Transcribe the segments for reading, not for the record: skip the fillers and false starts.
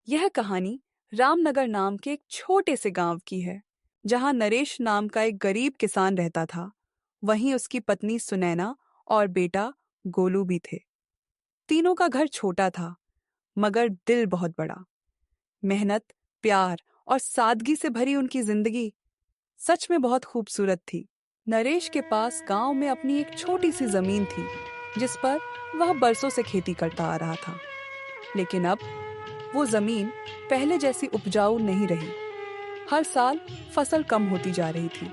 यह कहानी रामनगर नाम के एक छोटे से गांव की है, जहां नरेश नाम का एक गरीब किसान रहता था। वहीं उसकी पत्नी सुनैना और बेटा गोलू भी थे। तीनों का घर छोटा था, मगर दिल बहुत बड़ा। मेहनत, प्यार और सादगी से भरी उनकी जिंदगी सच में बहुत खूबसूरत थी। नरेश के पास गांव में अपनी एक छोटी सी जमीन थी, जिस पर वह बरसों से खेती करता आ रहा था। लेकिन अब वो जमीन पहले जैसी उपजाऊ नहीं रही। हर साल फसल कम होती जा रही थी।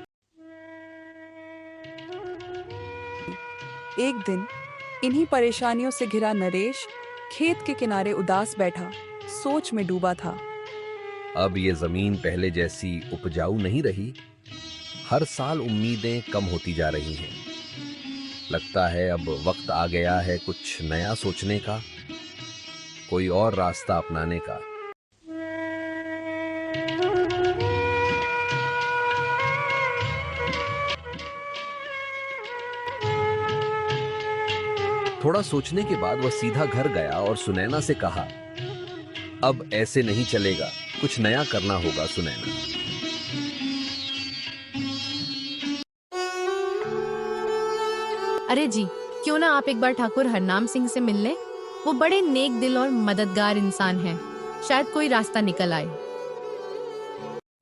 एक दिन इन्हीं परेशानियों से घिरा नरेश खेत के किनारे उदास बैठा, सोच में डूबा था। अब ये जमीन पहले जैसी उपजाऊ नहीं रही। हर साल उम्मीदें कम होती जा रही हैं। लगता है अब वक्त आ गया है कुछ नया सोचने का, कोई और रास्ता अपनाने का। थोड़ा सोचने के बाद वह सीधा घर गया और सुनैना से कहा, अब ऐसे नहीं चलेगा, कुछ नया करना होगा सुनैना। अरे जी, क्यों ना आप एक बार ठाकुर हरनाम सिंह से मिल लें। वो बड़े नेक दिल और मददगार इंसान हैं। शायद कोई रास्ता निकल आए।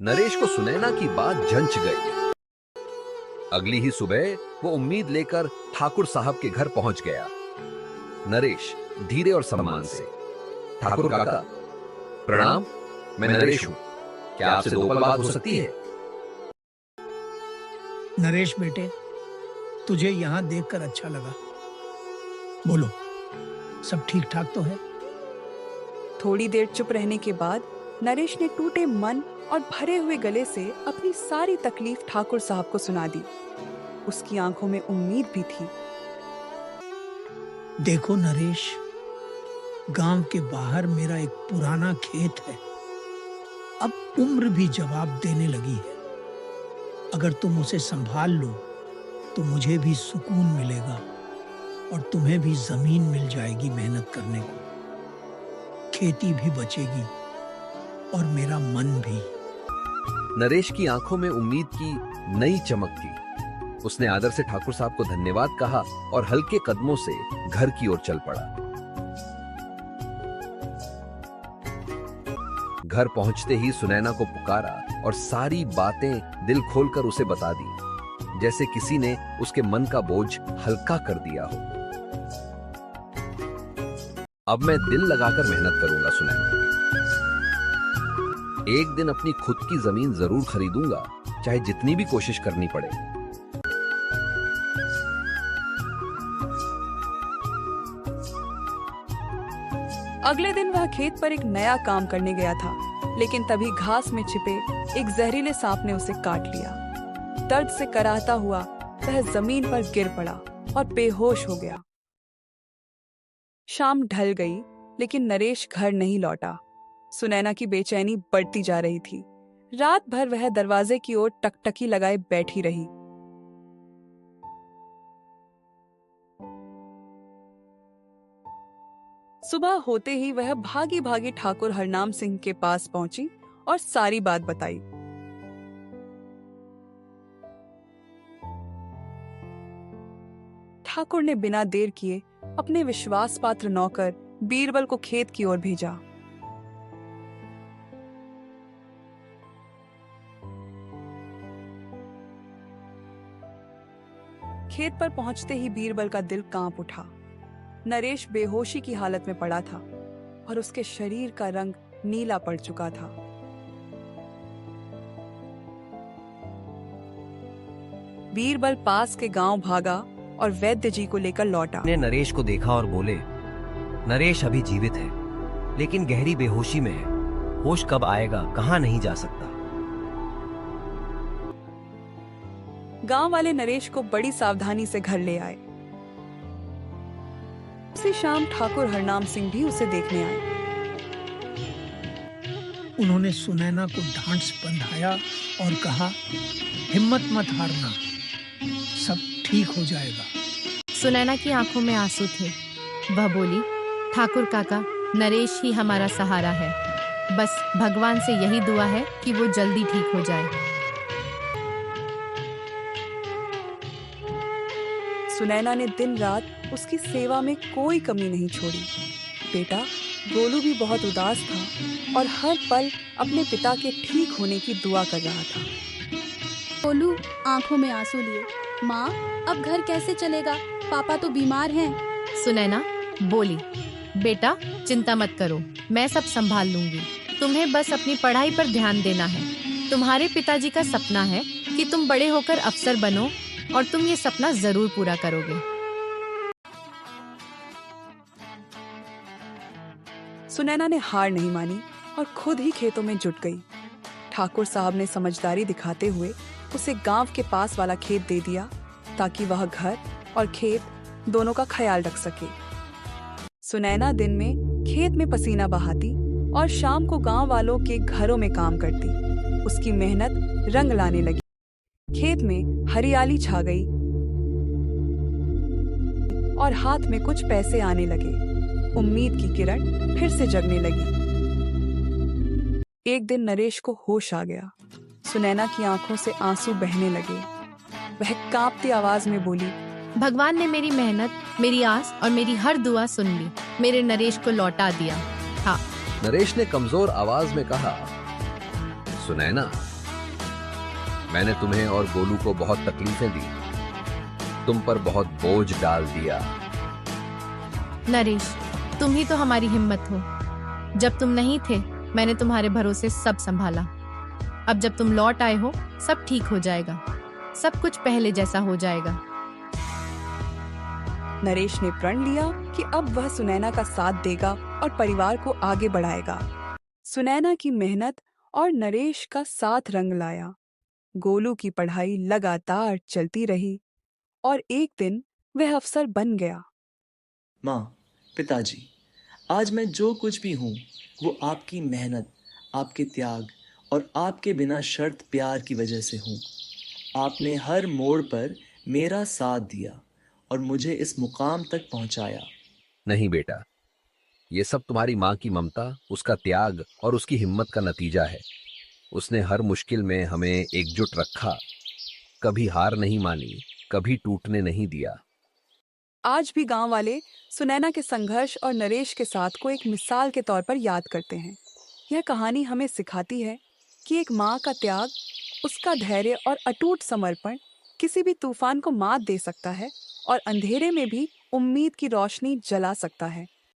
नरेश को सुनैना की बात जंच गई। अगली ही सुबह वो उम्मीद लेकर ठाकुर साहब के घर पहुंच गया। नरेश धीरे और सम्मान से, ठाकुर काका प्रणाम, मैं नरेश हूं, क्या आपसे दो पल बात हो सकती है? नरेश बेटे, तुझे यहाँ देखकर अच्छा लगा। बोलो, सब ठीक ठाक तो है? थोड़ी देर चुप रहने के बाद नरेश ने टूटे मन और भरे हुए गले से अपनी सारी तकलीफ ठाकुर साहब को सुना दी। उसकी आंखों में उम्मीद भी थी। देखो नरेश, गांव के बाहर मेरा एक पुराना खेत है। अब उम्र भी जवाब देने लगी है। अगर तुम उसे संभाल लो तो मुझे भी सुकून मिलेगा और तुम्हें भी जमीन मिल जाएगी मेहनत करने को। खेती भी बचेगी और मेरा मन भी। नरेश की आंखों में उम्मीद की नई चमक थी। उसने आदर से ठाकुर साहब को धन्यवाद कहा और हल्के कदमों से घर की ओर चल पड़ा। घर पहुंचते ही सुनैना को पुकारा और सारी बातें दिल खोलकर उसे बता दी, जैसे किसी ने उसके मन का बोझ हल्का कर दिया हो। अब मैं दिल लगाकर मेहनत करूंगा सुनैना। एक दिन अपनी खुद की जमीन जरूर खरीदूंगा, चाहे जितनी भी कोशिश करनी पड़े। अगले दिन वह खेत पर एक नया काम करने गया था, लेकिन तभी घास में छिपे एक जहरीले सांप ने उसे काट लिया। दर्द से कराहता हुआ वह जमीन पर गिर पड़ा और बेहोश हो गया। शाम ढल गई, लेकिन नरेश घर नहीं लौटा। सुनैना की बेचैनी बढ़ती जा रही थी। रात भर वह दरवाजे की ओर टकटकी लगाए बैठी रही। सुबह होते ही वह भागी भागी ठाकुर हरनाम सिंह के पास पहुंची और सारी बात बताई। ठाकुर ने बिना देर किए अपने विश्वास पात्र नौकर बीरबल को खेत की ओर भेजा। खेत पर पहुंचते ही बीरबल का दिल कांप उठा। नरेश बेहोशी की हालत में पड़ा था और उसके शरीर का रंग नीला पड़ चुका था। बीरबल पास के गांव भागा और वैद्य जी को लेकर लौटा। ने नरेश को देखा और बोले, नरेश अभी जीवित है, लेकिन गहरी बेहोशी में है। होश कब आएगा कहां नहीं जा सकता। गांव वाले नरेश को बड़ी सावधानी से घर ले आए। उसी शाम ठाकुर हरनाम सिंह भी उसे देखने आए। उन्होंने सुनैना को ढांढ से बंधाया और कहा, हिम्मत मत हारना, सब ठीक हो जाएगा। सुनैना की आंखों में आंसू थे। वह बोली, ठाकुर काका, नरेश ही हमारा सहारा है। बस भगवान से यही दुआ है कि वो जल्दी ठीक हो जाए। सुनैना ने दिन रात उसकी सेवा में कोई कमी नहीं छोड़ी। बेटा गोलू भी बहुत उदास था और हर पल अपने पिता के ठीक होने की दुआ कर रहा था। गोलू आंखों में आंसू लिए, माँ अब घर कैसे चलेगा, पापा तो बीमार हैं। सुनैना बोली, बेटा चिंता मत करो, मैं सब संभाल लूंगी। तुम्हें बस अपनी पढ़ाई पर ध्यान देना है। तुम्हारे पिताजी का सपना है कि तुम बड़े होकर अफसर बनो और तुम ये सपना जरूर पूरा करोगे। सुनैना ने हार नहीं मानी और खुद ही खेतों में जुट गई। ठाकुर साहब ने समझदारी दिखाते हुए उसे गांव के पास वाला खेत दे दिया ताकि वह घर और खेत दोनों का ख्याल रख सके। सुनैना दिन में खेत में पसीना बहाती और शाम को गांव वालों के घरों में काम करती। उसकी मेहनत रंग लाने लगी। खेत में हरियाली छा गई और हाथ में कुछ पैसे आने लगे। उम्मीद की किरण फिर से जगने लगी। एक दिन नरेश को होश आ गया। सुनैना की आंखों से आंसू बहने लगे। वह कांपती आवाज में बोली, भगवान ने मेरी मेहनत, मेरी आस और मेरी हर दुआ सुन ली। मेरे नरेश को लौटा दिया। हाँ। नरेश ने कमजोर आवाज में कहा, सुनैना, मैंने तुम्हें और गोलू को बहुत तकलीफें दी, तुम पर बहुत बोझ डाल दिया। नरेश, तुम ही तो हमारी हिम्मत हो। जब तुम नहीं थे मैंने तुम्हारे भरोसे सब संभाला। अब जब तुम लौट आए हो सब ठीक हो जाएगा, सब कुछ पहले जैसा हो जाएगा। नरेश ने प्रण लिया कि अब वह सुनैना का साथ देगा और परिवार को आगे बढ़ाएगा। सुनैना की मेहनत और नरेश का साथ रंग लाया। गोलू की पढ़ाई लगातार चलती रही और एक दिन वह अफसर बन गया। माँ, पिताजी, आज मैं जो कुछ भी हूँ वो आपकी मेहनत, आपके त्याग और आपके बिना शर्त प्यार की वजह से हूँ। आपने हर मोड़ पर मेरा साथ दिया और मुझे इस मुकाम तक पहुँचाया। नहीं बेटा, ये सब तुम्हारी माँ की ममता, उसका त्याग और उसकी हिम्मत का नतीजा है। उसने हर मुश्किल में हमें एकजुट रखा, कभी हार नहीं मानी, कभी टूटने नहीं दिया। आज भी गांव वाले सुनैना के संघर्ष और नरेश के साथ को एक मिसाल के तौर पर याद करते हैं। यह कहानी हमें सिखाती है कि एक माँ का त्याग, उसका धैर्य और अटूट समर्पण किसी भी तूफान को मात दे सकता है और अंधेरे में भी उम्मीद की रोशनी जला सकता है।